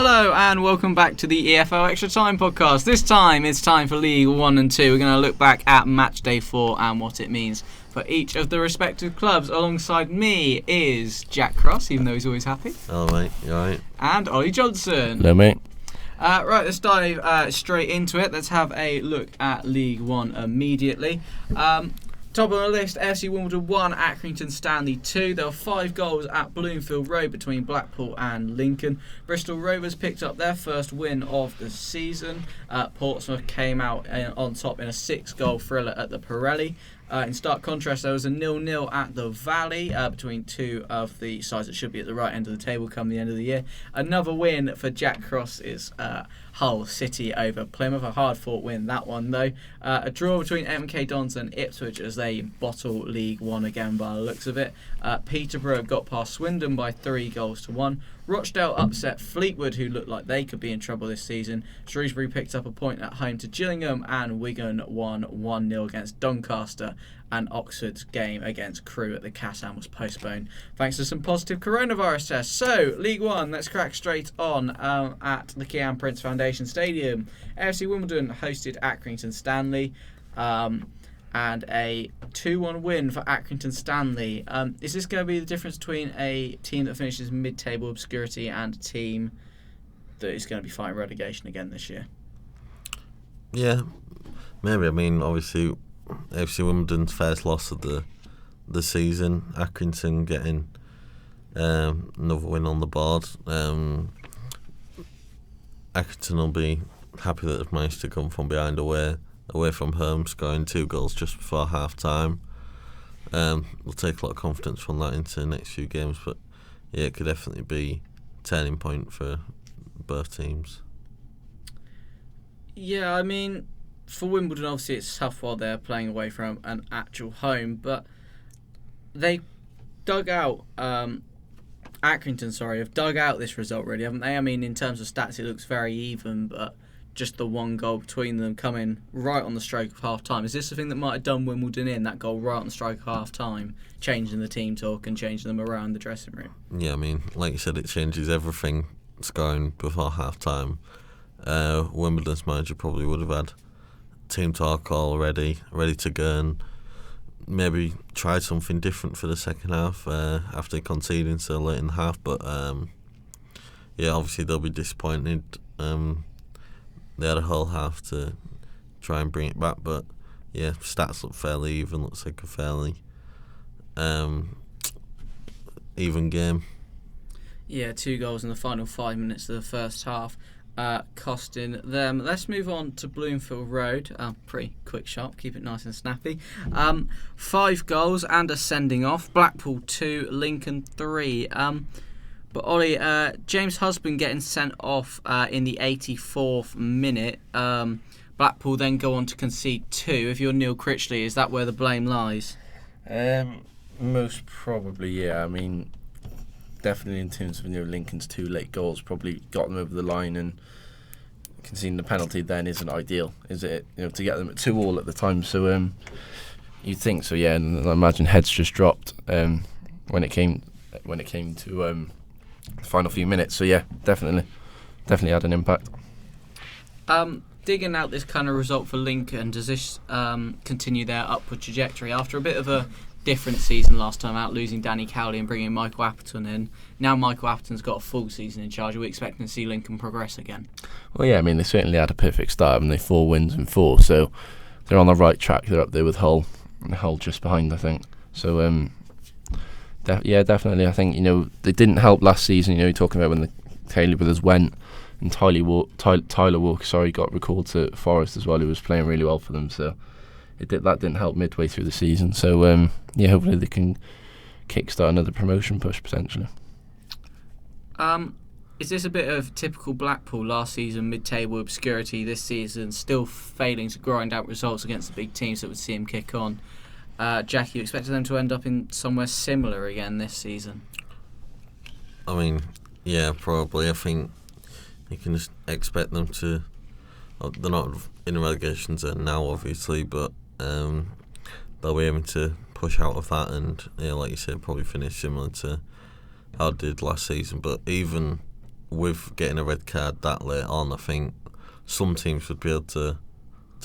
Hello and welcome back to the EFL Extra Time podcast. This time it's time for League 1 and 2. We're going to look back at Matchday 4 and what it means for each of the respective clubs. Alongside me is Jack Cross, even though he's always happy. Hello mate, you alright? And Ollie Johnson. Hello mate. Right, let's dive straight into it. Let's have a look at League 1 immediately. Top of the list, FC Wimbledon 1, Accrington Stanley 2. There were 5 goals at Bloomfield Road between Blackpool and Lincoln. Bristol Rovers picked up their first win of the season. Portsmouth came out on top in a 6-goal thriller at the Pirelli. In stark contrast, there was a 0-0 at the Vale between two of the sides that should be at the right end of the table come the end of the year. Another win for Jack Cross's Hull City over Plymouth. A hard-fought win, that one, though. A draw between MK Dons and Ipswich as they bottle League 1 again by the looks of it. Peterborough got past Swindon by 3-1. Rochdale upset Fleetwood, who looked like they could be in trouble this season. Shrewsbury picked up a point at home to Gillingham, and Wigan won 1-0 against Doncaster. And Oxford's game against Crewe at the Cassan was postponed thanks to some positive coronavirus tests. So, League 1, let's crack straight on at the Kian Prince Foundation Stadium. AFC Wimbledon hosted Accrington Stanley. And a 2-1 win for Accrington Stanley. Is this going to be the difference between a team that finishes mid-table obscurity and a team that is going to be fighting relegation again this year? Yeah, maybe. I mean, obviously, AFC Wimbledon's first loss of the season. Accrington getting another win on the board. Accrington will be happy that they've managed to come from behind away from home, scoring 2 goals just before half-time. We'll take a lot of confidence from that into the next few games, but yeah, it could definitely be a turning point for both teams. Yeah, I mean, for Wimbledon, obviously it's tough while they're playing away from an actual home, but they dug out, Accrington, have dug out this result really, haven't they? I mean, in terms of stats, it looks very even, but just the 1 goal between them coming right on the stroke of half-time. Is this the thing that might have done Wimbledon in, that goal right on the stroke of half-time, changing the team talk and changing them around the dressing room? Yeah, I mean, like you said, it changes everything, scoring before half-time. Wimbledon's manager probably would have had team talk already, ready to go, and maybe tried something different for the second half after conceding so late in the half. But yeah, obviously they'll be disappointed. They had a whole half to try and bring it back, but yeah, stats look fairly even. Looks like a fairly even game. Yeah, 2 goals in the final 5 minutes of the first half, costing them. Let's move on to Bloomfield Road. Pretty quick shot, keep it nice and snappy. 5 goals and a sending off. Blackpool 2, Lincoln 3. But Ollie, James Husband getting sent off in the 84th minute. Blackpool then go on to concede 2. If you're Neil Critchley, is that where the blame lies? Most probably, yeah. I mean, definitely in terms of Lincoln's 2 late goals, probably got them over the line, and conceding the penalty then isn't ideal, is it? To get them at 2-2 at the time. So you'd think so, yeah. And I imagine heads just dropped when it came to the final few minutes. So yeah, definitely had an impact. Digging out this kind of result for Lincoln, does this continue their upward trajectory after a bit of a different season last time out, losing Danny Cowley and bringing Michael Appleton in? Now Michael Appleton's got a full season in charge. Are we expecting to see Lincoln progress again? Well, yeah, I mean, they certainly had a perfect start, haven't they? 4 wins and 4, so they're on the right track. They're up there with Hull, and Hull just behind, I think. So yeah, definitely. I think they didn't help last season. You're talking about when the Taylor brothers went, and Tyler Walker, got recalled to Forest as well, who was playing really well for them. So that didn't help midway through the season. So yeah, hopefully they can kickstart another promotion push potentially. Is this a bit of typical Blackpool last season, mid-table obscurity this season, still failing to grind out results against the big teams that would see him kick on? Jack, you expected them to end up in somewhere similar again this season? I mean, yeah, probably. I think you can just expect them to. They're not in a relegation zone now, obviously, but they'll be aiming to push out of that, and like you said, probably finish similar to how it did last season. But even with getting a red card that late on, I think some teams would be able to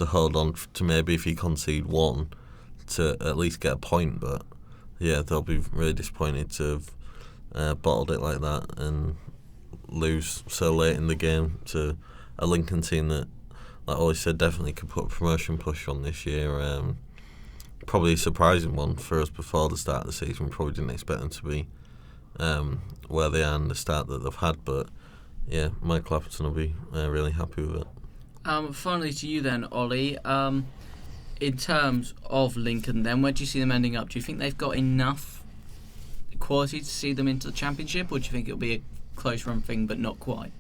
hold on to maybe if you concede one to at least get a point. But yeah, they'll be really disappointed to have bottled it like that and lose so late in the game to a Lincoln team that, like Ollie said, definitely could put a promotion push on this year. Probably a surprising one for us before the start of the season. We probably didn't expect them to be where they are and the start that they've had. But yeah, Mike Clapperton will be really happy with it. Finally to you then, Ollie. In terms of Lincoln then, where do you see them ending up? Do you think they've got enough quality to see them into the Championship, or do you think it'll be a close run thing but not quite?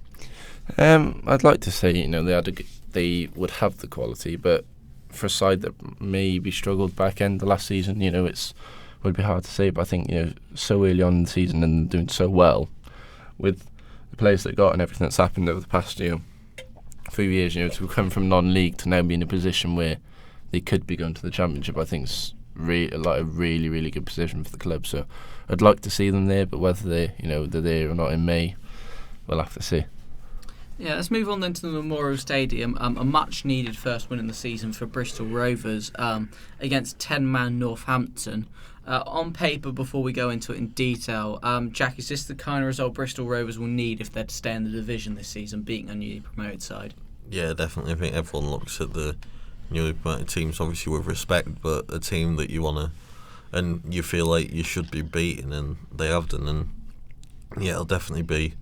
I'd like to say they would have the quality, but for a side that maybe struggled back end the last season, would be hard to say. But I think so early on in the season and doing so well with the players they got and everything that's happened over the past few years, to come from non-league to now be in a position where they could be going to the Championship, I think is a really, really good position for the club. So I'd like to see them there, but whether they're there or not in May, we'll have to see. Yeah, let's move on then to the Memorial Stadium. A much-needed first win in the season for Bristol Rovers against 10-man Northampton. On paper, before we go into it in detail, Jack, is this the kind of result Bristol Rovers will need if they're to stay in the division this season, beating a newly promoted side? Yeah, definitely. I think everyone looks at the newly promoted teams obviously with respect, but a team that you want to and you feel like you should be beating, and they have done. And yeah, it'll definitely be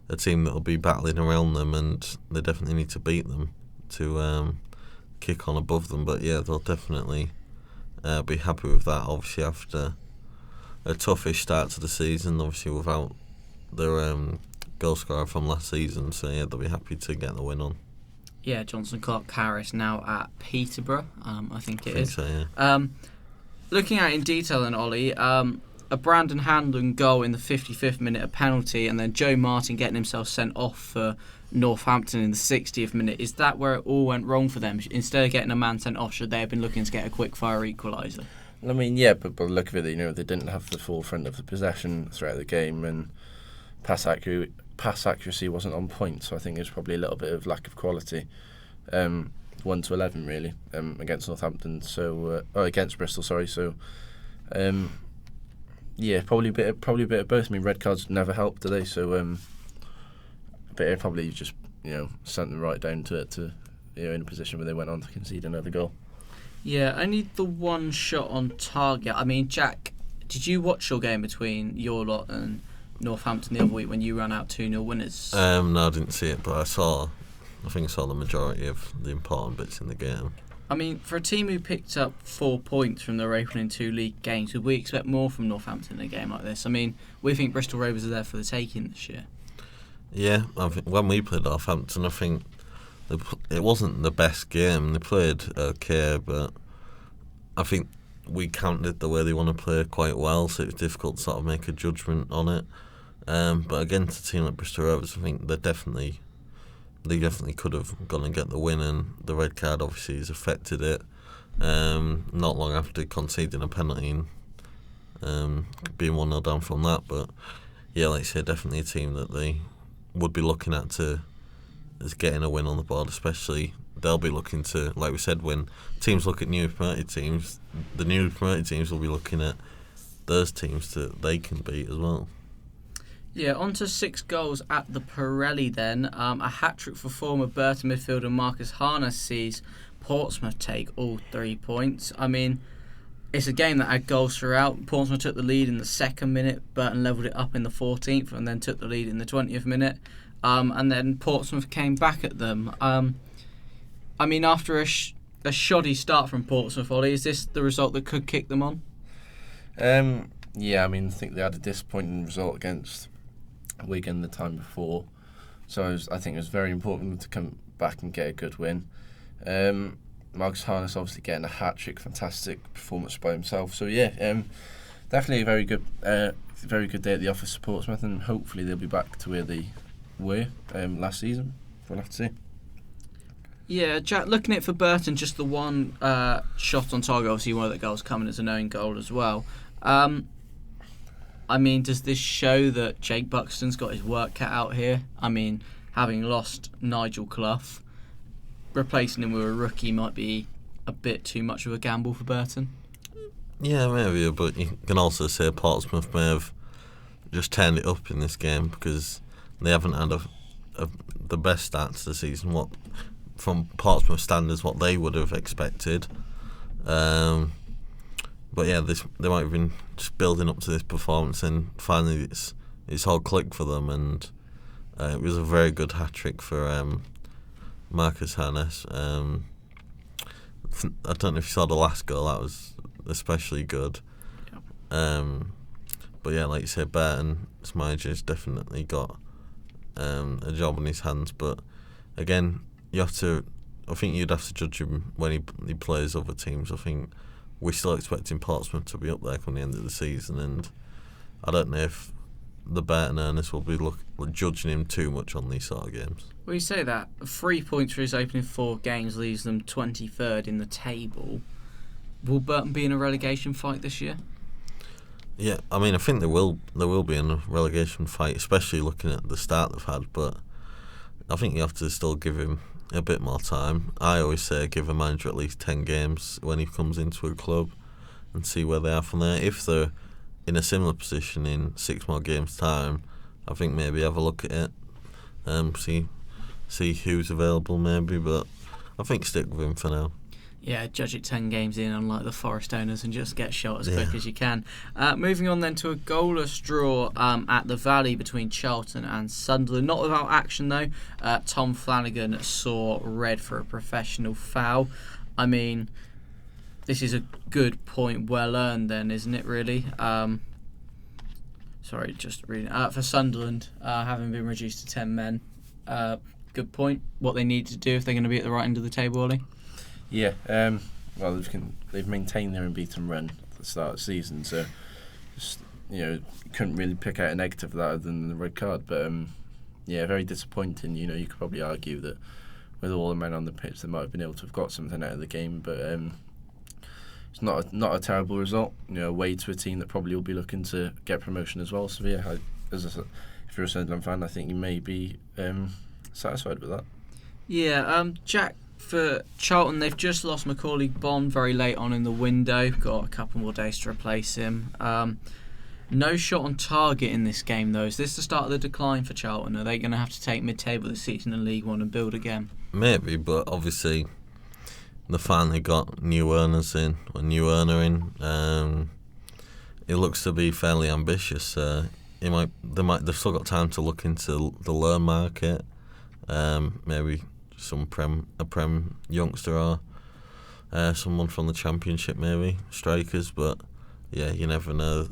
a team that will be battling around them, and they definitely need to beat them to kick on above them. But yeah, they'll definitely be happy with that. Obviously, after a toughish start to the season, obviously without their goal scorer from last season, so yeah, they'll be happy to get the win on. Yeah, Johnson Clark Harris now at Peterborough, I think it is. So, yeah. Looking at it in detail then, Ollie, a Brandon Hanlon goal in the 55th minute, a penalty, and then Joe Martin getting himself sent off for Northampton in the 60th minute. Is that where it all went wrong for them? Instead of getting a man sent off, should they have been looking to get a quick-fire equaliser? I mean, yeah, but by the look of it, they didn't have the forefront of the possession throughout the game, and pass accuracy wasn't on point, so I think there's probably a little bit of lack of quality. 1-11 really against Northampton, so against Bristol, sorry. So, yeah, probably a bit of both. I mean, red cards never help, do they? So, but it probably just sent them right down to it to in a position where they went on to concede another goal. Yeah, only the one shot on target. I mean, Jack, did you watch your game between your lot and Northampton the other week when you ran out 2-0 winners? No, I didn't see it, but I think I saw the majority of the important bits in the game. I mean, for a team who picked up 4 points from their opening 2 league games, would we expect more from Northampton in a game like this? I mean, we think Bristol Rovers are there for the taking this year. Yeah, I think when we played Northampton, I think it wasn't the best game. They played okay, but I think we counted the way they want to play quite well, so it was difficult to sort of make a judgment on it. But against a team like Bristol Rovers, I think they definitely could have gone and get the win, and the red card obviously has affected it. Not long after conceding a penalty and being 1-0 down from that, but yeah, like I say, definitely a team that they would be looking at as getting a win on the board. Especially they'll be looking to, like we said, when teams look at newly promoted teams, the newly promoted teams will be looking at those teams that they can beat as well. Yeah, on to 6 goals at the Pirelli then. A hat-trick for former Burton midfielder Marcus Harness sees Portsmouth take all 3 points. I mean, it's a game that had goals throughout. Portsmouth took the lead in the 2nd minute, Burton levelled it up in the 14th and then took the lead in the 20th minute. And then Portsmouth came back at them. I mean, after a shoddy start from Portsmouth, Ollie, is this the result that could kick them on? Yeah, I mean, I think they had a disappointing result against Wigan the time before, so I think it was very important to come back and get a good win. Marcus Harness obviously getting a hat-trick, fantastic performance by himself. So yeah, definitely a very good day at the office for Portsmouth, and hopefully they'll be back to where they were last season. We'll have to see. Yeah, Jack, looking at it for Burton, just the one shot on target, obviously one of the goals coming as an own goal as well. I mean, does this show that Jake Buxton's got his work cut out here? I mean, having lost Nigel Clough, replacing him with a rookie might be a bit too much of a gamble for Burton. Yeah, maybe, but you can also say Portsmouth may have just turned it up in this game because they haven't had the best start to the season. What from Portsmouth standards, what they would have expected. But yeah, they might have been just building up to this performance, and finally it's all clicked for them, and it was a very good hat trick for Marcus Harness. I don't know if you saw the last goal; that was especially good. Yeah. But yeah, like you said, Burton Smiger's definitely got a job on his hands. But again, I think you'd have to judge him when he plays other teams. I think we're still expecting Portsmouth to be up there come the end of the season, and I don't know if the Burton earners will be judging him too much on these sort of games. Well, you say that 3 points for his opening 4 games leaves them 23rd in the table. Will Burton be in a relegation fight this year? Yeah, I mean, I think there will be in a relegation fight, especially looking at the start they've had. But I think you have to still give him a bit more time. I always say give a manager at least 10 games when he comes into a club and see where they are from there. If they're in a similar position in 6 more games' time, I think maybe have a look at it, see who's available maybe. But I think stick with him for now. Yeah, judge it 10 games in, unlike the Forest owners, and just get shot as quick as you can. Moving on then to a goalless draw at the Vale between Charlton and Sunderland. Not without action though. Tom Flanagan saw red for a professional foul. I mean, this is a good point, well earned then, isn't it really? Sorry, just reading. For Sunderland, having been reduced to 10 men. Good point. What they need to do if they're going to be at the right end of the table, Ollie? Yeah, well, they've maintained their unbeaten run at the start of the season, so just, couldn't really pick out a negative of that other than the red card. But yeah, very disappointing. You could probably argue that with all the men on the pitch, they might have been able to have got something out of the game, but it's not a terrible result. Away to a team that probably will be looking to get promotion as well. So yeah, if you're a Sunderland fan, I think you may be satisfied with that. Yeah, Jack. For Charlton, they've just lost Macaulay Bond very late on in the window. Got a couple more days to replace him. No shot on target in this game, though. Is this the start of the decline for Charlton? Are they going to have to take mid-table this season in League One and build again? Maybe, but obviously they finally got new earners in. A new earner in. It looks to be fairly ambitious. They've still got time to look into the loan market. Maybe a Prem youngster or someone from the Championship, maybe strikers. But yeah, you never know.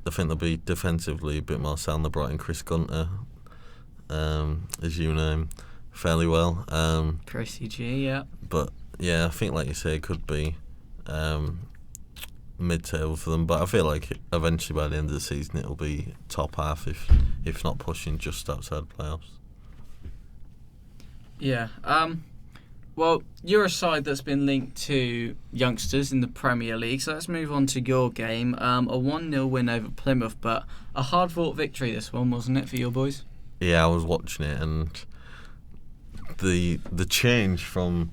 I think they'll be defensively a bit more sound. They brought in Chris Gunter, as you know him fairly well. Chrissy G, yeah. But yeah, I think like you say, it could be mid-table for them. But I feel like eventually by the end of the season it'll be top half, if not pushing just outside playoffs. Yeah. Well, you're a side that's been linked to youngsters in the Premier League, so let's move on to your game. A 1-0 win over Plymouth, but a hard-fought victory this one, wasn't it, for your boys? Yeah, I was watching it, and the change from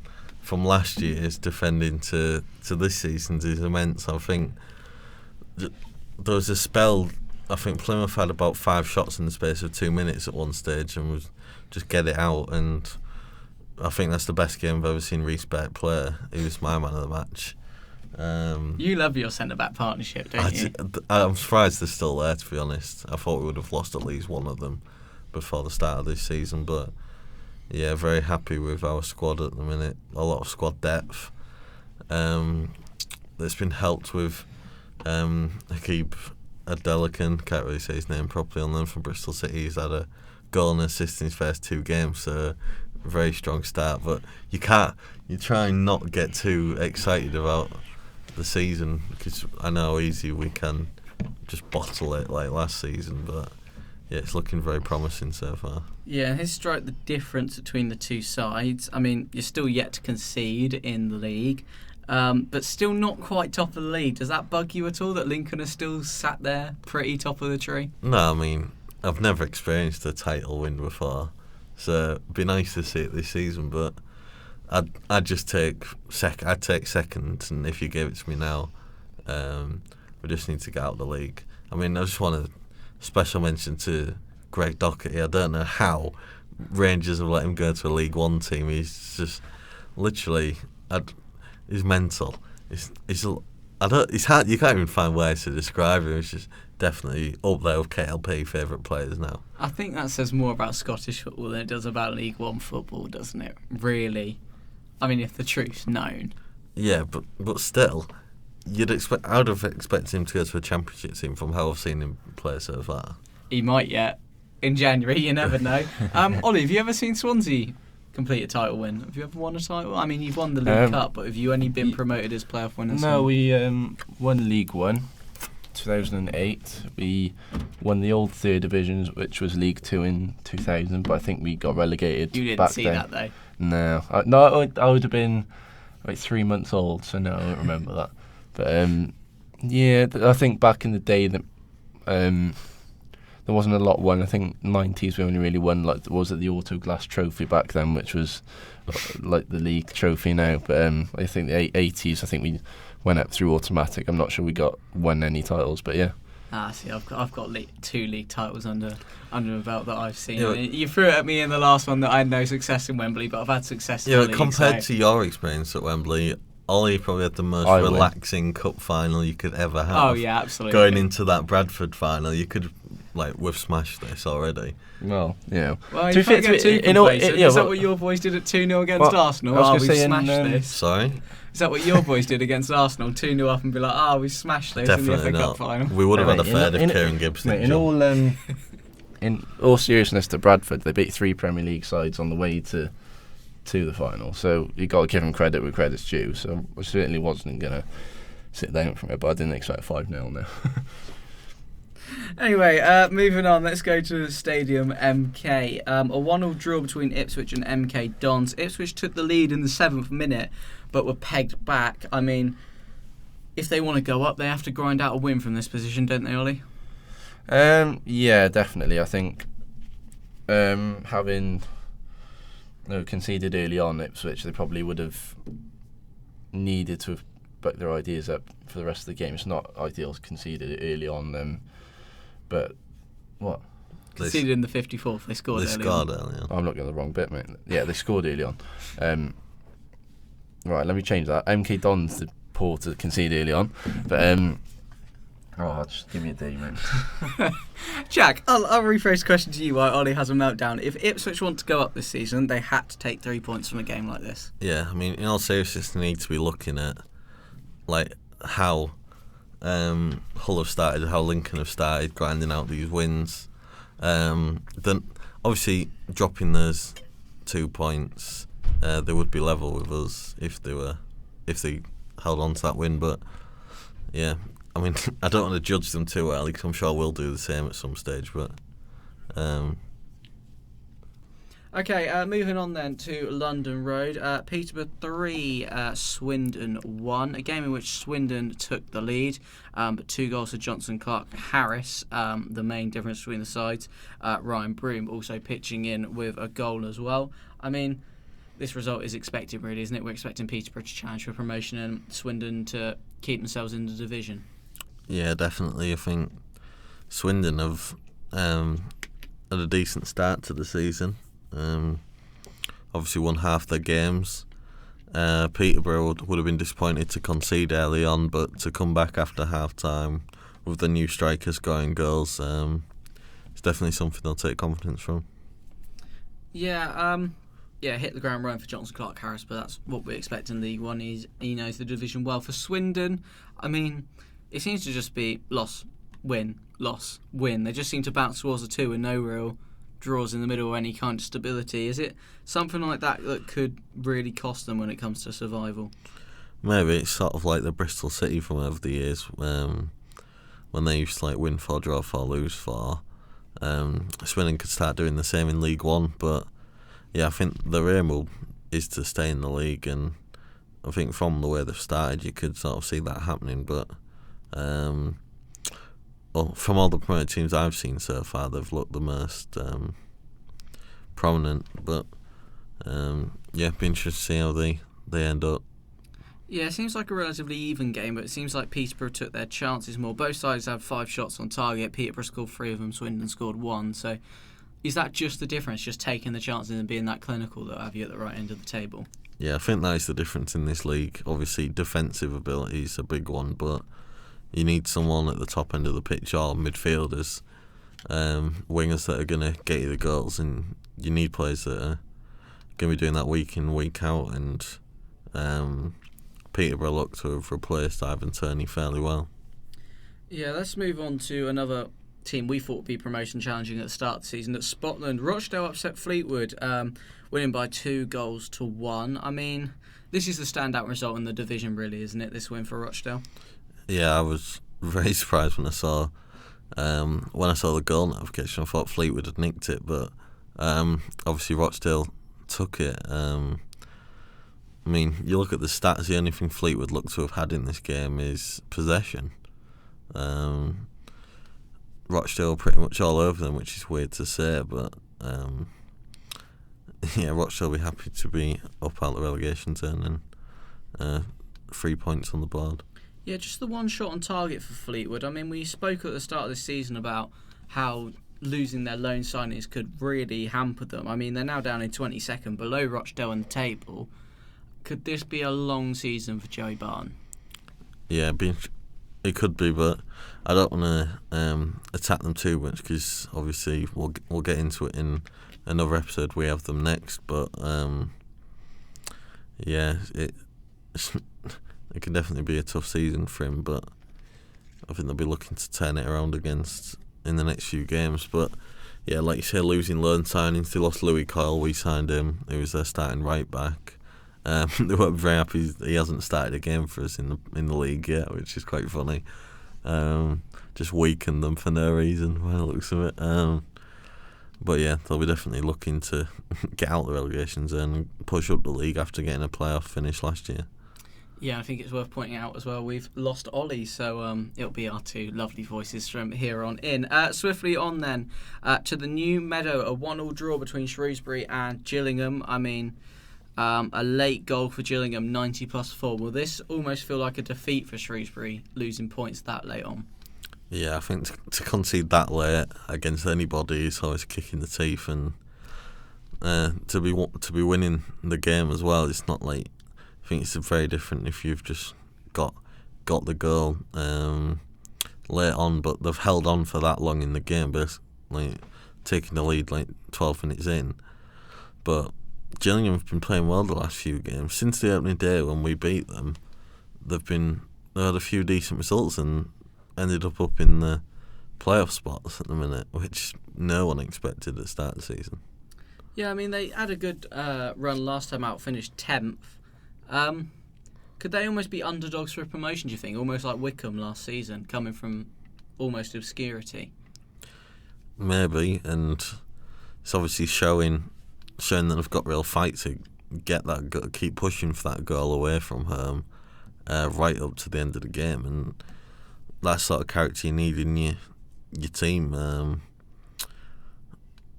last year's defending to this season's is immense. I think there was a spell. I think Plymouth had about 5 shots in the space of 2 minutes at one stage and was just get it out, and I think that's the best game I've ever seen Reece Beck play. He was my man of the match. You love your centre-back partnership, don't you? I'm surprised they're still there, to be honest. I thought we would have lost at least one of them before the start of this season, but yeah, very happy with our squad at the minute. A lot of squad depth. That's been helped with Hakeeb Adelican, can't really say his name properly on them, from Bristol City. He's had a goal and assist in his first 2 games, so very strong start. But you try and not get too excited about the season, because I know how easy we can just bottle it like last season, but yeah, it's looking very promising so far. Yeah, and here's strike the difference between the two sides. I mean, you're still yet to concede in the league, but still not quite top of the league. Does that bug you at all that Lincoln are still sat there pretty top of the tree? No, I mean, I've never experienced a title win before, so it'd be nice to see it this season, but I'd just take I'd take second, and if you gave it to me now, we just need to get out of the league. I mean, I just want a special mention to Greg Docherty. I don't know how Rangers have let him go to a League One team. He's just literally, he's mental. It's hard. You can't even find words to describe him. It's just definitely up there with KLP favourite players now. I think that says more about Scottish football than it does about League One football, doesn't it? Really. I mean, if the truth's known. Yeah, but still, I would have expected him to go to a Championship team from how I've seen him play so far. He might yet. In January, you never know. Ollie, have you ever seen Swansea complete a title win? Have you ever won a title? I mean, you've won the League Cup, but have you only been promoted as playoff winners? No, we won League One, 2008. We won the old third divisions, which was League Two in 2000, but I think we got relegated. You didn't back see then. that though. No, I would have been like 3 months old, so no, I don't remember that. But yeah, I think back in the day that there wasn't a lot won. I think 90s we only really won like the Autoglass Trophy back then, which was like the league trophy now. But I think the 80s, I think we went up through automatic. I'm not sure we won any titles, but yeah. See, I've got 2 league titles under my belt that I've seen. Yeah, you threw it at me in the last one that I had no success in Wembley, but I've had success in the league. Compared to your experience at Wembley, Ollie probably had the most relaxing cup final you could ever have. Oh yeah, absolutely. Going into that Bradford final, you could we've smashed this already. Well, yeah. Well, you can't get too complacent. Is that what your boys did at 2-0 against Arsenal? We've smashed this. Sorry? Is that what your boys did against Arsenal? 2-0 up and be like, we smashed this Definitely in the FA not. Cup final. We would have had a third if Kieran Gibbs didn't in all seriousness, to Bradford, they beat 3 Premier League sides on the way to the final. So you got to give them credit where credit's due. So I certainly wasn't going to sit down from it, but I didn't expect 5-0 now. Anyway, moving on, let's go to Stadium MK. A 1-1 draw between Ipswich and MK Dons. Ipswich took the lead in the 7th minute, but were pegged back. I mean, if they want to go up, they have to grind out a win from this position, don't they, Ollie? Yeah, definitely. I think having conceded early on Ipswich, they probably would have needed to have backed their ideas up for the rest of the game. It's not ideal to concede it early on, but what? Conceded in the 54th. They scored early on. Oh, I'm not getting the wrong bit, mate. Yeah, they scored early on. Right, let me change that. MK Dons did poor to concede early on, but just give me a day, mate. Jack, I'll rephrase the question to you while Ollie has a meltdown. If Ipswich want to go up this season, they had to take 3 points from a game like this. Yeah, I mean, in all seriousness, they need to be looking at how Hull have started, how Lincoln have started grinding out these wins. Then obviously dropping those 2 points, they would be level with us if they held on to that win. But yeah, I mean, I don't want to judge them too early because I'm sure we'll do the same at some stage. But okay, moving on then to London Road. Peterborough 3, Swindon 1. A game in which Swindon took the lead, but 2 goals for Johnson Clark Harris, the main difference between the sides. Ryan Broom also pitching in with a goal as well. I mean, this result is expected, really, isn't it? We're expecting Peterborough to challenge for promotion and Swindon to keep themselves in the division. Yeah, definitely. I think Swindon have had a decent start to the season. Obviously won half their games. Peterborough would have been disappointed to concede early on, but to come back after half time with the new strikers scoring goals, it's definitely something they'll take confidence from. Yeah, hit the ground running for Johnson Clark Harris, but that's what we expect in League One. He knows the division well. For Swindon, I mean, it seems to just be loss, win, loss, win. They just seem to bounce towards the 2 with no real draws in the middle or any kind of stability. Is it something like that could really cost them when it comes to survival? Maybe it's sort of like the Bristol City from over the years, when they used to win 4, draw 4, lose 4. Swindon could start doing the same in League One, but yeah, I think their aim is to stay in the league, and I think from the way they've started, you could sort of see that happening. But from all the promoted teams I've seen so far, they've looked the most prominent. But be interesting to see how they end up. Yeah, it seems like a relatively even game, but it seems like Peterborough took their chances more. Both sides had 5 shots on target. Peterborough scored 3 of them. Swindon scored 1. So is that just the difference, just taking the chances and being that clinical that have you at the right end of the table? Yeah, I think that is the difference in this league. Obviously, defensive ability is a big one, but you need someone at the top end of the pitch or midfielders, wingers that are going to get you the goals, and you need players that are going to be doing that week in, week out, and Peterborough look to have replaced Ivan Turney fairly well. Yeah, let's move on to another team we thought would be promotion challenging at the start of the season. At Scotland, Rochdale upset Fleetwood, winning by 2-1. I mean, this is the standout result in the division, really, isn't it, this win for Rochdale? Yeah, I was very surprised when I saw the goal notification. I thought Fleetwood had nicked it, but obviously Rochdale took it. I mean, you look at the stats, the only thing Fleetwood look to have had in this game is possession. Rochdale pretty much all over them, which is weird to say, but Rochdale will be happy to be up out the relegation zone and 3 points on the board. Yeah, just the one shot on target for Fleetwood. I mean, we spoke at the start of this season about how losing their loan signings could really hamper them. I mean, they're now down in 22nd, below Rochdale in the table. Could this be a long season for Joey Barton? Yeah, it could be, but I don't want to attack them too much because obviously we'll get into it in another episode. We have them next, but it can definitely be a tough season for him. But I think they'll be looking to turn it around in the next few games. But yeah, like you say, losing loan signings, they lost Louis Coyle. We signed him. He was their starting right back. They weren't very happy he hasn't started a game for us in the league yet, which is quite funny. Just weakened them for no reason by the looks of it. But yeah, they'll be definitely looking to get out the relegation zone and push up the league after getting a playoff finish last year. Yeah, I think it's worth pointing out as well, we've lost Ollie, so it'll be our 2 lovely voices from here on in. Swiftly on then to the New Meadow, a 1-1 draw between Shrewsbury and Gillingham. I mean, a late goal for Gillingham, 90+4. Will this almost feel like a defeat for Shrewsbury, losing points that late on? Yeah, I think to concede that late against anybody is always a kick in the teeth, and to be winning the game as well. It's not like, I think it's very different if you've just got the goal late on, but they've held on for that long in the game, basically taking the lead like 12 minutes in. But Gillingham have been playing well the last few games. Since the opening day when we beat them, they had a few decent results and ended up in the playoff spots at the minute, which no one expected at the start of the season. Yeah, I mean, they had a good run last time out, finished 10th. Could they almost be underdogs for promotion, do you think? Almost like Wycombe last season, coming from almost obscurity. Maybe, and it's obviously showing that they've got real fight to get that goal, keep pushing for that goal away from home, right up to the end of the game, and that sort of character you need in your team.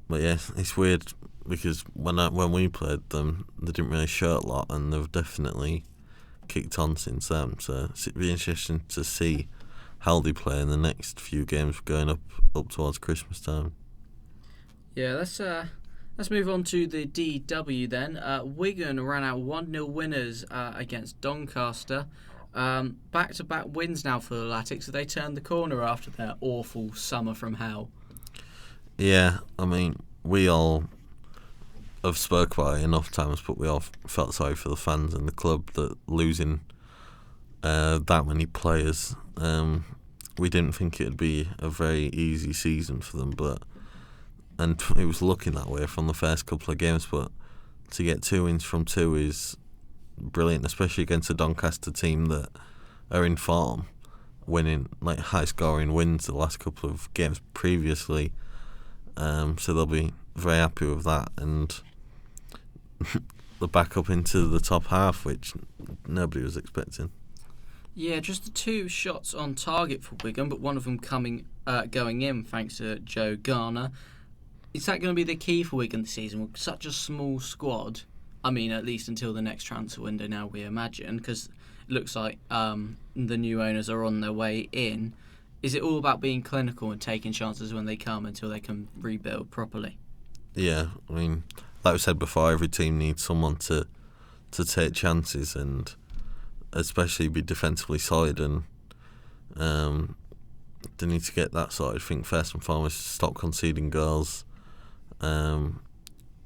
But yeah, it's weird because when we played them, they didn't really show a lot, and they've definitely kicked on since then. So it'd be interesting to see how they play in the next few games going up towards Christmas time. Yeah, let's move on to the DW then. Wigan ran out 1-0 winners against Doncaster. Back-to-back wins now for the Latics. Have they turned the corner after their awful summer from hell? Yeah, I mean, we all have spoke about it enough times, but we all felt sorry for the fans and the club that losing that many players. We didn't think it'd be a very easy season for them, and it was looking that way from the first couple of games, but to get 2 wins from 2 is brilliant, especially against a Doncaster team that are in form, winning like high-scoring wins the last couple of games previously. So they'll be very happy with that, and the back up into the top half, which nobody was expecting. Yeah, just the 2 shots on target for Wigan, but one of them going in thanks to Joe Garner. Is that going to be the key for Wigan this season? With such a small squad, I mean, at least until the next transfer window now, we imagine, because it looks like the new owners are on their way in. Is it all about being clinical and taking chances when they come until they can rebuild properly? Yeah, I mean, like we said before, every team needs someone to take chances and especially be defensively solid, and they need to get that sorted. I think first and foremost, stop conceding goals,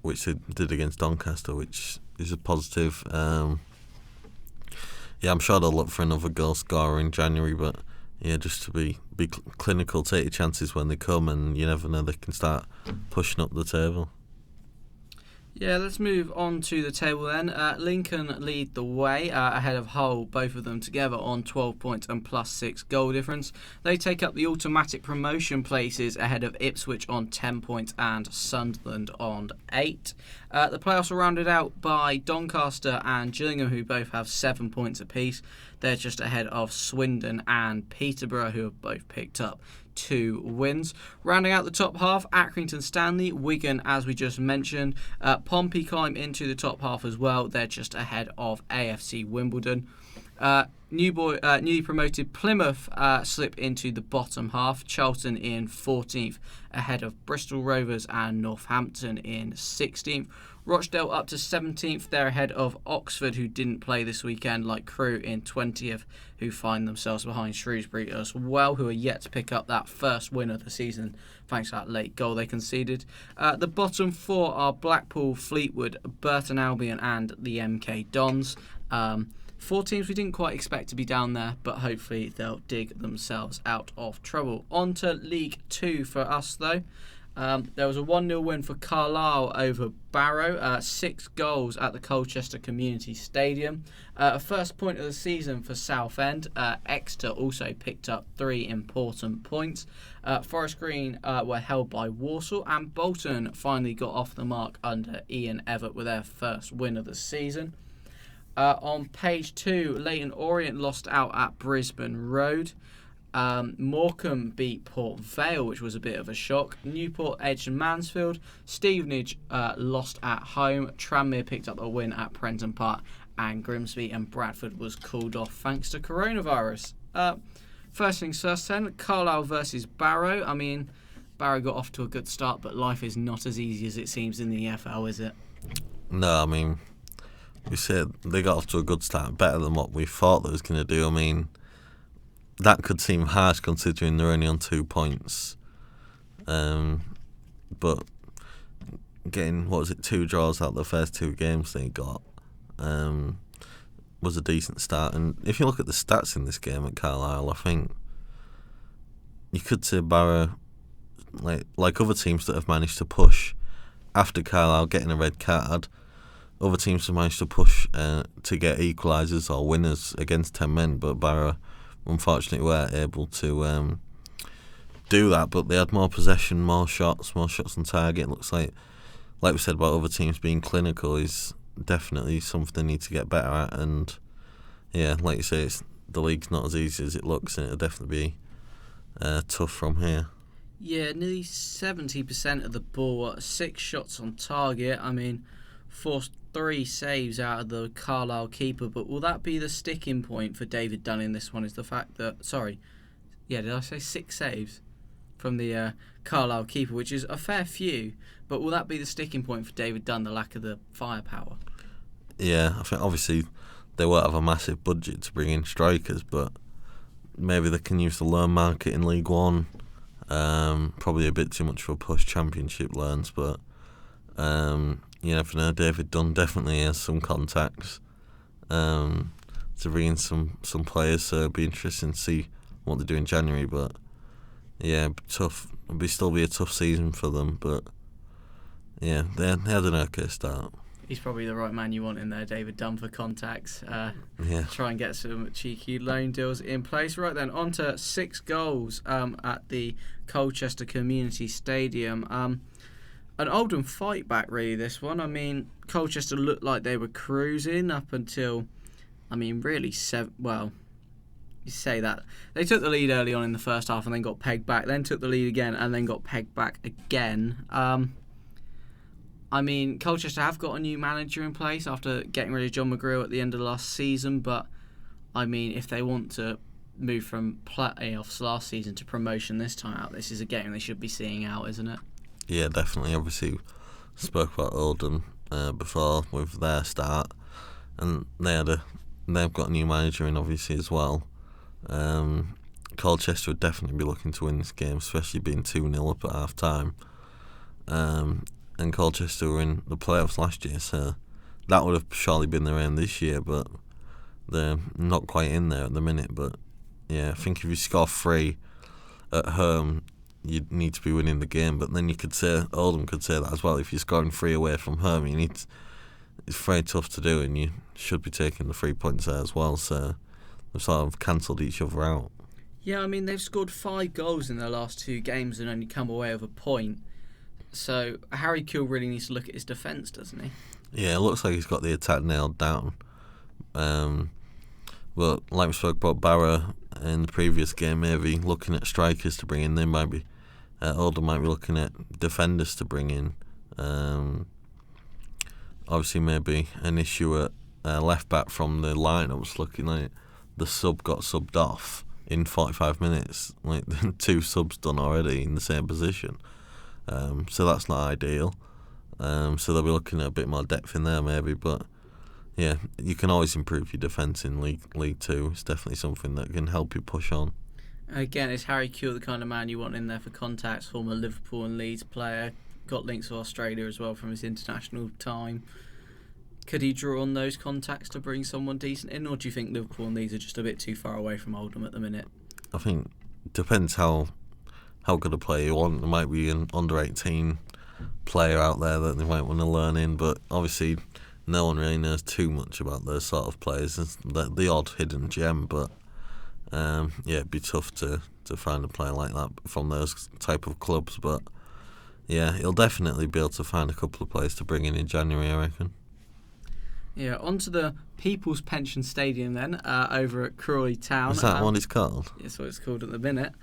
which they did against Doncaster, which is a positive. I'm sure they'll look for another goal scorer in January, but yeah, just to be clinical, take your chances when they come, and you never know, they can start pushing up the table. Yeah, let's move on to the table then. Lincoln lead the way ahead of Hull, both of them together on 12 points and +6 goal difference. They take up the automatic promotion places ahead of Ipswich on 10 points and Sunderland on 8. The playoffs are rounded out by Doncaster and Gillingham, who both have 7 points apiece. They're just ahead of Swindon and Peterborough, who have both picked up 2 wins. Rounding out the top half, Accrington Stanley, Wigan, as we just mentioned. Pompey climb into the top half as well. They're just ahead of AFC Wimbledon. Newly promoted Plymouth slip into the bottom half. Charlton in 14th, ahead of Bristol Rovers and Northampton in 16th. Rochdale up to 17th. They're ahead of Oxford, who didn't play this weekend, like Crewe in 20th, who find themselves behind Shrewsbury as well, who are yet to pick up that first win of the season thanks to that late goal they conceded. The bottom 4 are Blackpool, Fleetwood, Burton Albion and the MK Dons. 4 teams we didn't quite expect to be down there, but hopefully they'll dig themselves out of trouble. On to League 2 for us, though. There was a 1-0 win for Carlisle over Barrow, 6 goals at the Colchester Community Stadium. First point of the season for Southend. Exeter also picked up 3 important points. Forest Green were held by Walsall, and Bolton finally got off the mark under Ian Evatt with their first win of the season. On page 2, Leyton Orient lost out at Brisbane Road. Morecambe beat Port Vale, which was a bit of a shock. Newport edged Mansfield. Stevenage lost at home. Tranmere picked up a win at Prenton Park. And Grimsby and Bradford was called off thanks to coronavirus. First things first then, Carlisle versus Barrow. I mean, Barrow got off to a good start, but life is not as easy as it seems in the EFL, is it? No, I mean, we said they got off to a good start, better than what we thought they was going to do. I mean, that could seem harsh considering they're only on 2 points. But getting, 2 draws out of the first 2 games they got was a decent start. And if you look at the stats in this game at Carlisle, I think you could say Barrow, like other teams that have managed to push after Carlisle getting a red card, other teams have managed to push to get equalisers or winners against 10 men, but Barrow unfortunately weren't able to do that. But they had more possession, more shots on target. It looks like we said about other teams being clinical is definitely something they need to get better at. And yeah, like you say, the league's not as easy as it looks, and it'll definitely be tough from here. Yeah, nearly 70% of the ball, 6 shots on target. I mean, forced 3 saves out of the Carlisle keeper, but will that be the sticking point for David Dunn in this one? Is the fact that, did I say 6 saves from the Carlisle keeper, which is a fair few, but will that be the sticking point for David Dunn, the lack of the firepower? Yeah, I think obviously they won't have a massive budget to bring in strikers, but maybe they can use the loan market in League One. Probably a bit too much for push Championship loans, but you never know. David Dunn definitely has some contacts to bring in some players, so it'll be interesting to see what they do in January. But yeah, tough. It'll still be a tough season for them, but yeah, they had an okay start. He's probably the right man you want in there, David Dunn, for contacts. Yeah. Try and get some cheeky loan deals in place. Right then, on to 6 goals at the Colchester Community Stadium. an Oldham fight back, really, this one. I mean, Colchester looked like they were cruising up until, really, you say that. They took the lead early on in the first half and then got pegged back, then took the lead again and then got pegged back again. Colchester have got a new manager in place after getting rid of John McGrew at the end of last season, but, if they want to move from playoffs last season to promotion this time out, this is a game they should be seeing out, isn't it? Yeah, definitely. Obviously, spoke about Oldham before with their start, and they've got a new manager in, obviously, as well. Colchester would definitely be looking to win this game, especially being 2-0 up at half time. And Colchester were in the playoffs last year, so that would have surely been their aim this year, but they're not quite in there at the minute. But yeah, I think if you score 3 at home, you need to be winning the game. But then Oldham could say that as well. If you're scoring 3 away from home, it's very tough to do, and you should be taking the 3 points there as well. So they've sort of cancelled each other out. Yeah, they've scored 5 goals in their last 2 games and only come away with a point. So Harry Kewell really needs to look at his defence, doesn't he? Yeah, it looks like he's got the attack nailed down. But like we spoke about Barrow in the previous game, maybe looking at strikers to bring in. They might be Oldham might be looking at defenders to bring in. Obviously, maybe an issue at left back from the lineups. Looking like the sub got subbed off in 45 minutes. Like 2 subs done already in the same position. So that's not ideal. So they'll be looking at a bit more depth in there, maybe. But yeah, you can always improve your defence in League 2. It's definitely something that can help you push on. Again, is Harry Kewell the kind of man you want in there for contacts? Former Liverpool and Leeds player, got links with Australia as well from his international time. Could he draw on those contacts to bring someone decent in, or do you think Liverpool and Leeds are just a bit too far away from Oldham at the minute? I think it depends how good a player you want. There might be an under-18 player out there that they might want to learn in, but obviously no one really knows too much about those sort of players. It's the odd hidden gem, but it'd be tough to find a player like that from those type of clubs. But yeah, he'll definitely be able to find a couple of players to bring in January, I reckon. Yeah, onto the People's Pension Stadium then, over at Crawley Town. Is that what it's called? That's what it's called at the minute.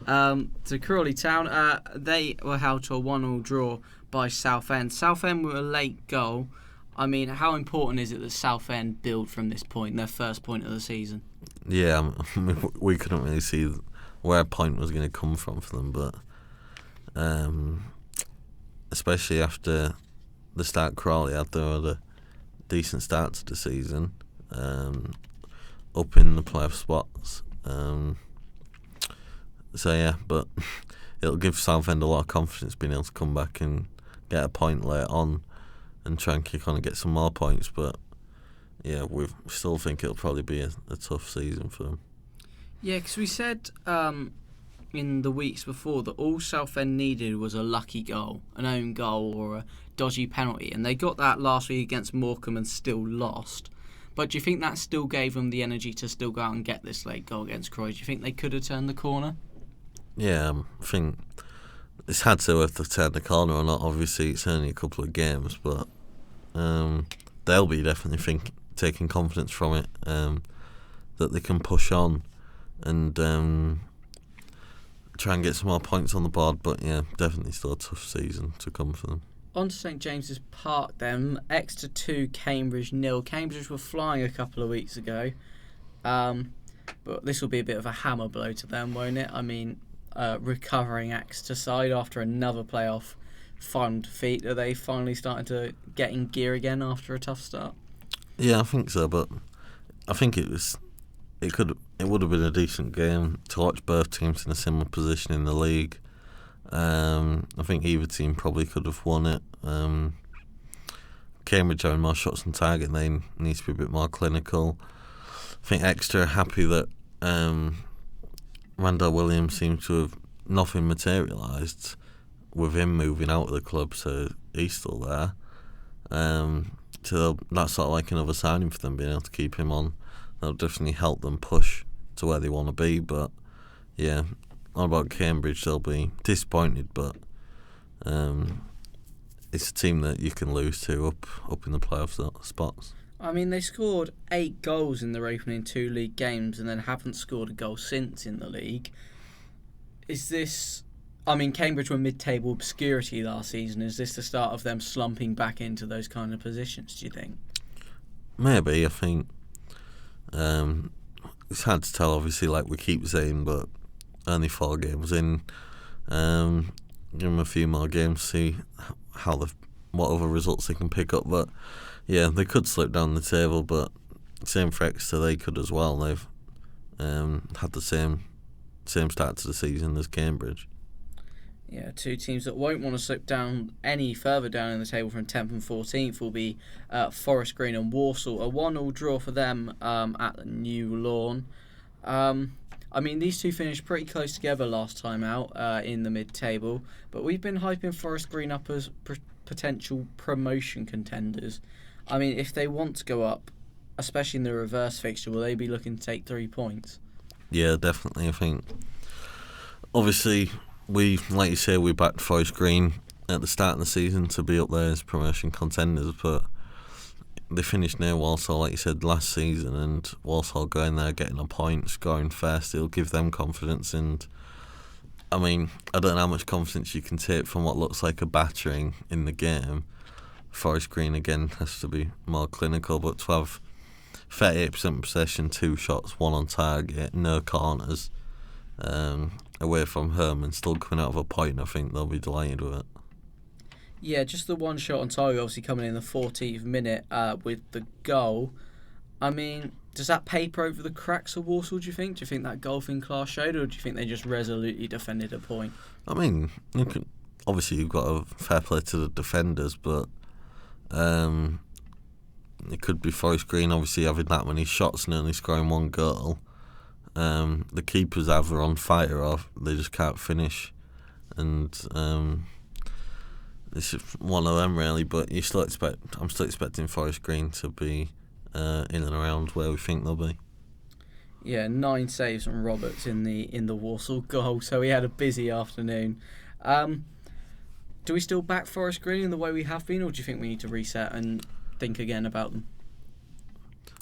To Crawley Town, they were held to a 1-1 draw by Southend. Southend were a late goal. How important is it that Southend build from this point, their first point of the season? Yeah, we couldn't really see where a point was going to come from for them, but especially after the start Crawley had a decent start to the season, up in the playoff spots. So yeah, but it'll give Southend a lot of confidence being able to come back and get a point later on and try and kick on and get some more points. But yeah, we still think it'll probably be a tough season for them. Yeah, because we said in the weeks before that all Southend needed was a lucky goal, an own goal or a dodgy penalty, and they got that last week against Morecambe and still lost. But do you think that still gave them the energy to still go out and get this late goal against Croydon? Do you think they could have turned the corner? Yeah, I think it's had to have turned the corner or not. Obviously, it's only a couple of games, but they'll be definitely taking confidence from it, that they can push on and try and get some more points on the board. But yeah, definitely still a tough season to come for them. On to St James's Park then. Exeter 2, Cambridge 0. Cambridge were flying a couple of weeks ago, but this will be a bit of a hammer blow to them, won't it? Recovering Exeter side after another playoff final defeat. Are they finally starting to get in gear again after a tough start? Yeah, I think so, but I think it would have been a decent game to watch both teams in a similar position in the league. I think either team probably could have won it. Cambridge having more shots on target, they need to be a bit more clinical. I think Exeter are happy that Randall Williams seems to have nothing materialised with him moving out of the club, so he's still there. So that's sort of like another signing for them, being able to keep him on. That'll definitely help them push to where they want to be. But yeah, all about Cambridge, they'll be disappointed, but it's a team that you can lose to up in the playoff spots. I mean, they scored 8 goals in their opening 2 league games and then haven't scored a goal since in the league. Is this... I mean, Cambridge were mid-table obscurity last season. Is this the start of them slumping back into those kind of positions, do you think? Maybe, I think. It's hard to tell, obviously, like we keep saying, but only 4 games in. Give them a few more games, see what other results they can pick up. But yeah, they could slip down the table, but same for Exeter, they could as well. They've had the same start to the season as Cambridge. Yeah, 2 teams that won't want to slip down any further down in the table from 10th and 14th will be Forest Green and Walsall. A 1-1 draw for them at the New Lawn. I mean, these two finished pretty close together last time out in the mid-table, but we've been hyping Forest Green up as potential promotion contenders. I mean, if they want to go up, especially in the reverse fixture, will they be looking to take 3 points? Yeah, definitely. I think, obviously, like you say, we backed Forest Green at the start of the season to be up there as promotion contenders, but they finished near Walsall, like you said, last season, and Walsall going there, getting a point, scoring first, it'll give them confidence. And I mean, I don't know how much confidence you can take from what looks like a battering in the game. Forest Green again has to be more clinical, but to have 38% possession, 2 shots, 1 on target, no corners, away from home, and still coming out of a point, I think they'll be delighted with it. Yeah, just the 1 shot on target, obviously coming in the 14th minute with the goal. I mean, does that paper over the cracks of Walsall, do you think? Do you think that golfing class showed, or do you think they just resolutely defended a point? I mean, obviously you've got a fair play to the defenders, but it could be Forest Green obviously having that many shots and only scoring 1 goal. The keepers either on fire or they just can't finish, and it's one of them really. But I'm still expecting Forest Green to be in and around where we think they'll be. Yeah, 9 saves from Roberts in the Walsall goal, so he had a busy afternoon. Do we still back Forest Green in the way we have been, or do you think we need to reset and think again about them?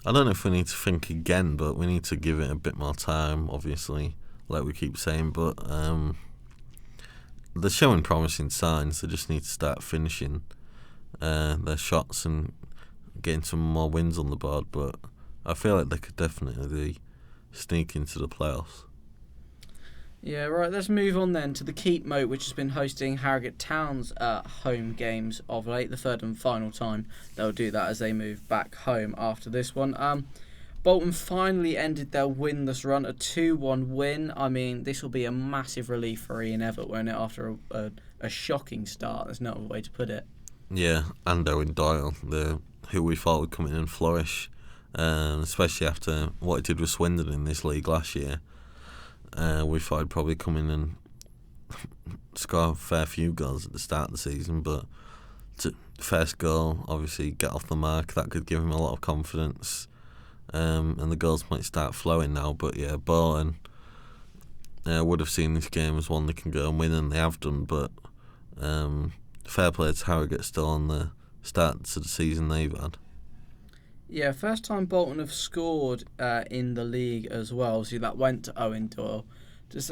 I don't know if we need to think again, but we need to give it a bit more time, obviously, like we keep saying. But they're showing promising signs. They just need to start finishing their shots and getting some more wins on the board. But I feel like they could definitely sneak into the playoffs. Yeah, right, let's move on then to the Keep Moat, which has been hosting Harrogate Town's home games of late, the 3rd and final time they'll do that as they move back home after this one. Bolton finally ended their winless run, a 2-1 win. I mean, this will be a massive relief for Ian Evatt, won't it, after a shocking start? There's no other way to put it. Yeah, and Owen Doyle, who we thought would come in and flourish, especially after what he did with Swindon in this league last year. We thought he'd probably come in and score a fair few goals at the start of the season, but first goal, obviously, get off the mark, that could give him a lot of confidence, and the goals might start flowing now. But yeah, Bolton would have seen this game as one they can go and win, and they have done, but fair play to Harrogate still on the start to the season they've had. Yeah, first time Bolton have scored in the league as well. So that went to Owen Doyle. Does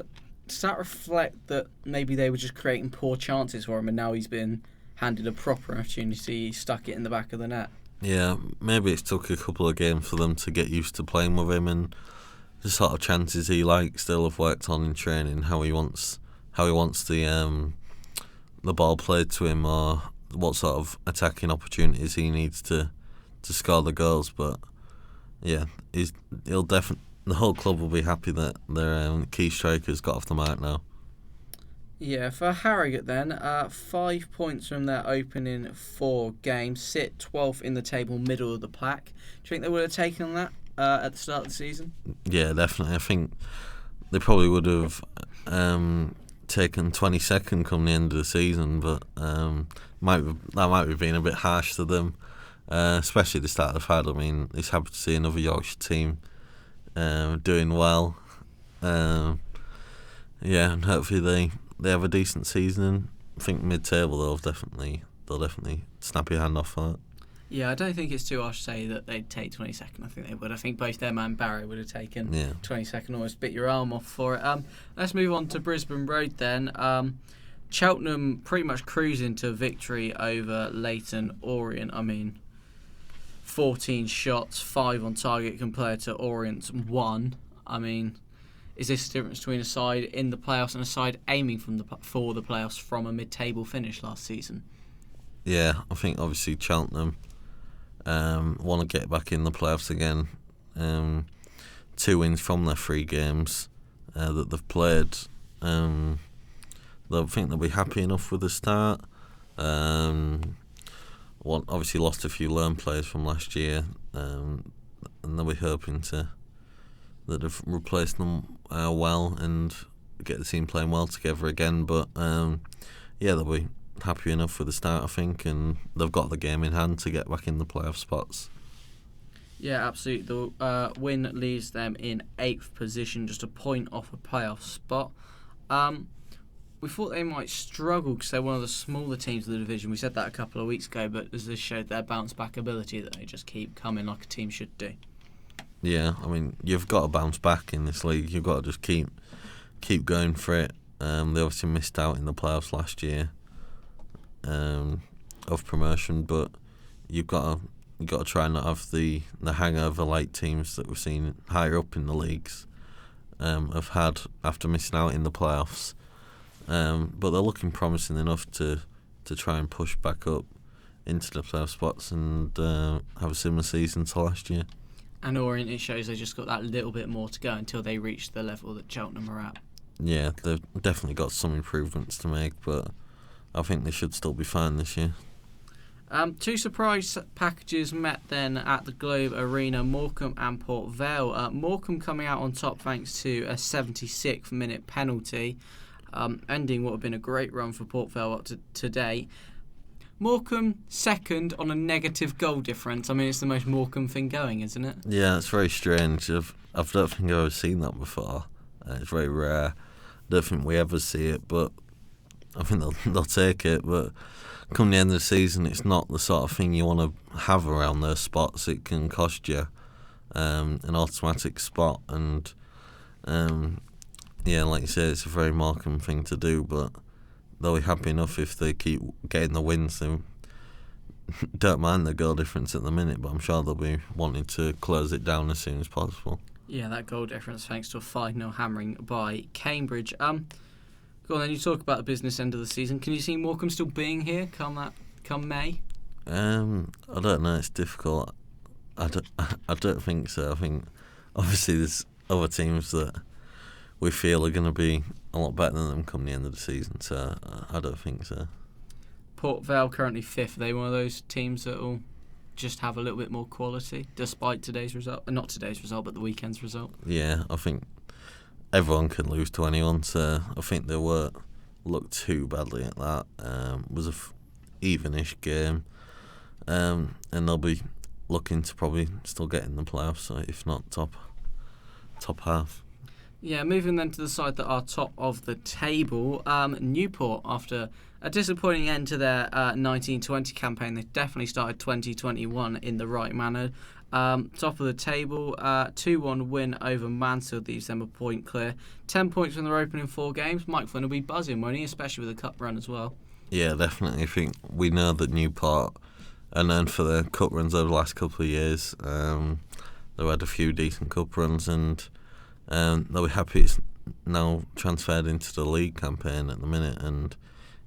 that reflect that maybe they were just creating poor chances for him, and now he's been handed a proper opportunity, stuck it in the back of the net? Yeah, maybe it's took a couple of games for them to get used to playing with him, and the sort of chances he likes still have worked on in training, how he wants the ball played to him, or what sort of attacking opportunities he needs to score the goals. But yeah, he'll definitely, the whole club will be happy that their key strikers got off the mark now. Yeah, for Harrogate then, 5 points from their opening 4 games, sit 12th in the table, middle of the pack. Do you think they would have taken that at the start of the season? Yeah, definitely. I think they probably would have taken 22nd come the end of the season, but that might have been a bit harsh to them. Especially the start they've had. I mean, it's happy to see another Yorkshire team doing well. Yeah, and hopefully they have a decent season. I think mid-table they'll definitely they'll definitely snap your hand off for that. Yeah, I don't think it's too harsh to say that they'd take 22nd. I think they would. I think both them and Barrow would have taken 22nd, almost bit your arm off for it. Let's move on to Brisbane Road then. Cheltenham pretty much cruising to victory over Leyton Orient. I mean, 14 shots, 5 on target compared to Orient's 1. I mean, is this the difference between a side in the playoffs and a side aiming for the playoffs from a mid-table finish last season? Yeah, I think obviously Cheltenham want to get back in the playoffs again. 2 wins from their 3 games that they've played. They'll think they'll be happy enough with the start. Obviously lost a few learned players from last year, and they'll be hoping that they've replaced them well and get the team playing well together again. But they'll be happy enough with the start, I think, and they've got the game in hand to get back in the playoff spots. Yeah, absolutely. The win leaves them in 8th position, just a point off a playoff spot. We thought they might struggle because they're one of the smaller teams of the division. We said that a couple of weeks ago, but as this showed their bounce-back ability, that they just keep coming like a team should do. Yeah, I mean, you've got to bounce back in this league. You've got to just keep going for it. They obviously missed out in the playoffs last year of promotion, but you've got to try and not have the hangover like teams that we've seen higher up in the leagues have had after missing out in the playoffs. But they're looking promising enough to try and push back up into the playoff spots and have a similar season to last year. And Orient, it shows they just got that little bit more to go until they reach the level that Cheltenham are at. Yeah, they've definitely got some improvements to make, but I think they should still be fine this year. 2 surprise packages met then at the Globe Arena, Morecambe and Port Vale. Morecambe coming out on top thanks to a 76th minute penalty, ending what had been a great run for Port Vale up to today. Morecambe second on a negative goal difference. I mean, it's the most Morecambe thing going, isn't it? Yeah, it's very strange. I don't think I've ever seen that before. It's very rare. I don't think we ever see it, but I think they'll take it. But come the end of the season, it's not the sort of thing you want to have around those spots. It can cost you an automatic spot, and like you say, it's a very Morecambe thing to do, but they'll be happy enough if they keep getting the wins. They don't mind the goal difference at the minute, but I'm sure they'll be wanting to close it down as soon as possible. Yeah, that goal difference thanks to a 5-0 hammering by Cambridge. Go on then, you talk about the business end of the season. Can you see Morecambe still being here come May? I don't know, it's difficult. I don't think so. I think obviously there's other teams that we feel are going to be a lot better than them come the end of the season, so I don't think so. Port Vale currently 5th. Are they one of those teams that will just have a little bit more quality despite today's result? Not today's result, but the weekend's result. Yeah, I think everyone can lose to anyone, so I think they won't look too badly at that. It was a evenish game, and they'll be looking to probably still get in the playoffs, so if not top half. Yeah, moving then to the side that are top of the table, Newport, after a disappointing end to their 19-20 campaign, they've definitely started 2021 in the right manner. Top of the table, 2-1 win over Mansfield leaves them a point clear. 10 points from their opening 4 games. Mike Flynn will be buzzing, won't he? Especially with a cup run as well. Yeah, definitely. I think we know that Newport are known for their cup runs over the last couple of years. They've had a few decent cup runs, and they'll be happy it's now transferred into the league campaign at the minute, and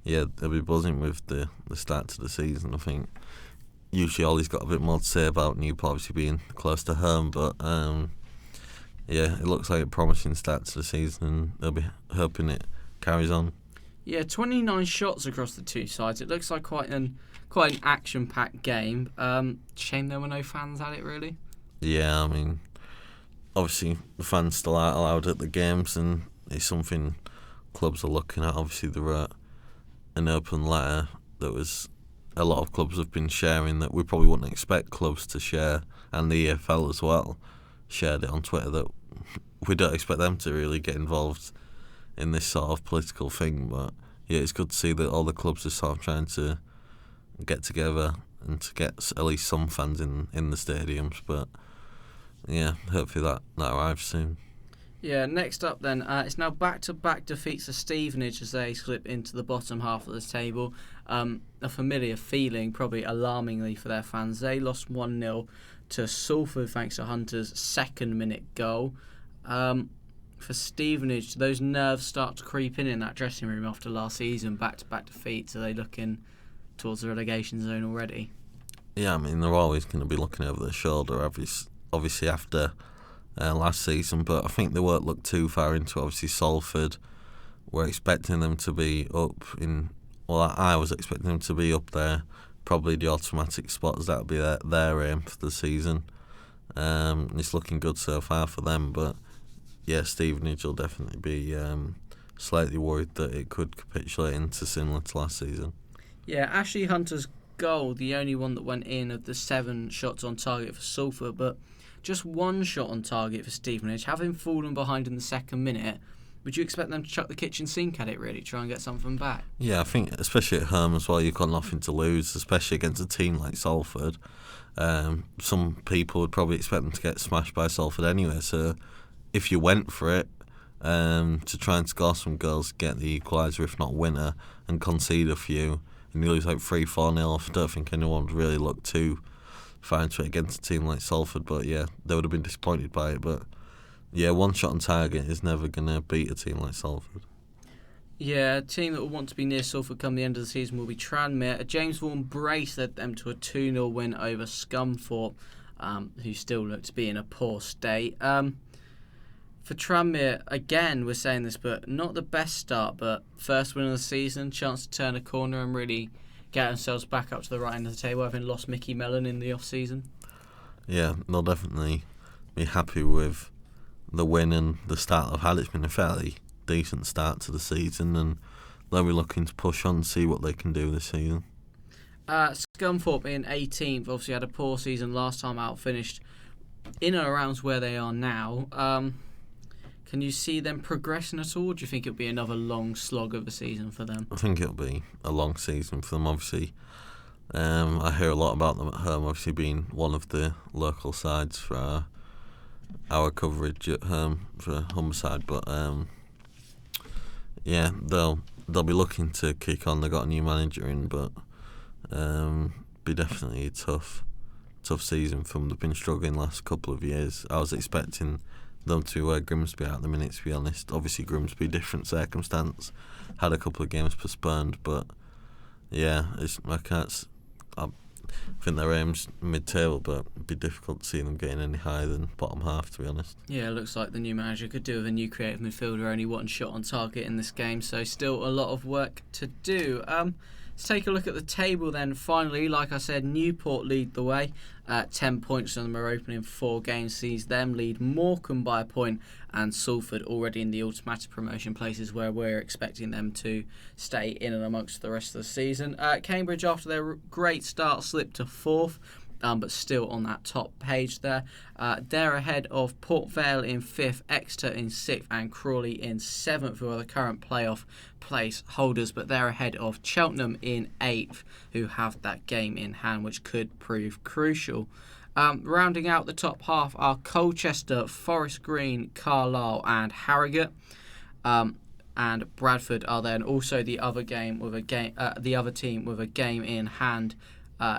yeah, they'll be buzzing with the start to the season. I think usually Ollie's got a bit more to say about Newport obviously being close to home, but it looks like a promising start to the season, and they'll be hoping it carries on. Yeah, 29 shots across the two sides. It looks like quite an action-packed game. Shame there were no fans at it, really. Yeah, I mean, obviously the fans still aren't allowed at the games, and it's something clubs are looking at. Obviously they wrote an open letter that was a lot of clubs have been sharing that we probably wouldn't expect clubs to share, and the EFL as well shared it on Twitter, that we don't expect them to really get involved in this sort of political thing. But yeah, it's good to see that all the clubs are sort of trying to get together and to get at least some fans in the stadiums. But yeah, hopefully that arrives soon. Yeah, next up then, it's now back-to-back defeats for Stevenage as they slip into the bottom half of the table. A familiar feeling, probably alarmingly for their fans. They lost 1-0 to Salford thanks to Hunter's second-minute goal. For Stevenage, do those nerves start to creep in that dressing room after last season, back-to-back defeats? Are they looking towards the relegation zone already? Yeah, I mean, they're always going to be looking over their shoulder, obviously after last season, but I think they won't look too far into it. Obviously Salford, we're expecting them to be up in, well, I was expecting them to be up there, probably the automatic spots. That'll be their aim for the season. It's looking good so far for them, but yeah, Stevenage will definitely be slightly worried that it could capitulate into similar to last season. Yeah, Ashley Hunter's goal, the only one that went in of the 7 shots on target for Salford, but just 1 shot on target for Stevenage. Having fallen behind in the second minute, would you expect them to chuck the kitchen sink at it, really, try and get something back? Yeah, I think especially at home as well, you've got nothing to lose, especially against a team like Salford. Some people would probably expect them to get smashed by Salford anyway, so if you went for it to try and score some goals, get the equaliser if not winner, and concede a few, and you lose like 3-4-0, I don't think anyone would really look too far into it against a team like Salford, but yeah, they would have been disappointed by it. But yeah, 1 shot on target is never going to beat a team like Salford. Yeah, a team that will want to be near Salford come the end of the season will be Tranmere. A James Vaughan brace led them to a 2-0 win over Scunthorpe, who still look to be in a poor state. For Tranmere, again, we're saying this, but not the best start, but first win of the season, chance to turn a corner and really get themselves back up to the right end of the table, having lost Mickey Mellon in the off-season. Yeah, they'll definitely be happy with the win and the start they've had. It's been a fairly decent start to the season, and they'll be looking to push on and see what they can do this season. Scunthorpe in 18th, obviously had a poor season last time out, finished in and around where they are now. Can you see them progressing at all? Do you think it'll be another long slog of a season for them? I think it'll be a long season for them, obviously. I hear a lot about them at home, obviously being one of the local sides for our coverage at home for Humberside, but yeah, they'll be looking to kick on. They've got a new manager in, but be definitely a tough season for them. They've been struggling the last couple of years. I was expecting them to wear Grimsby out at the minute, to be honest. Obviously Grimsby, different circumstance, had a couple of games postponed, but yeah, I think their aim's mid-table, but it'd be difficult to see them getting any higher than bottom half, to be honest. Yeah, it looks like the new manager could do with a new creative midfielder, only 1 shot on target in this game, so still a lot of work to do. Let's take a look at the table then. Finally, like I said, Newport lead the way. 10 points on them are opening 4 games, sees them lead Morecambe by a point, and Salford already in the automatic promotion places where we're expecting them to stay in and amongst the rest of the season. Cambridge, after their great start, slipped to 4th. But still on that top page there. They're ahead of Port Vale in 5th, Exeter in 6th, and Crawley in 7th, who are the current playoff place holders. But they're ahead of Cheltenham in 8th, who have that game in hand, which could prove crucial. Rounding out the top half are Colchester, Forest Green, Carlisle, and Harrogate. And Bradford are then also the other team with a game in hand.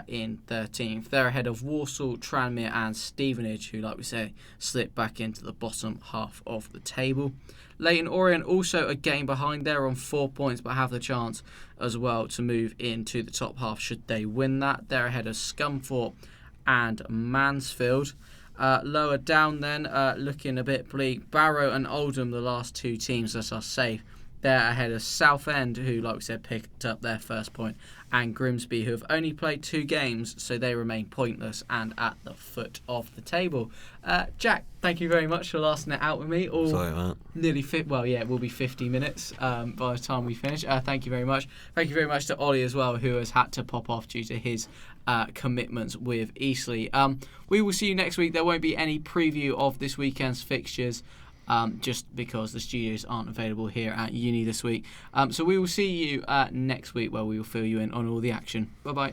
In 13th. They're ahead of Walsall, Tranmere and Stevenage, who, like we say, slip back into the bottom half of the table. Leyton Orient also a game behind. They're on 4 points, but have the chance as well to move into the top half should they win that. They're ahead of Scunthorpe and Mansfield. Lower down then, looking a bit bleak, Barrow and Oldham, the last 2 teams that are safe. They're ahead of Southend, who, like we said, picked up their first point, and Grimsby, who have only played 2 games, so they remain pointless and at the foot of the table. Jack, thank you very much for lasting it out with me. Sorry, mate. Nearly fit. Well, yeah, it will be 50 minutes by the time we finish. Thank you very much. Thank you very much to Ollie as well, who has had to pop off due to his commitments with Eastleigh. We will see you next week. There won't be any preview of this weekend's fixtures. Just because the studios aren't available here at uni this week. So we will see you next week, where we will fill you in on all the action. Bye-bye.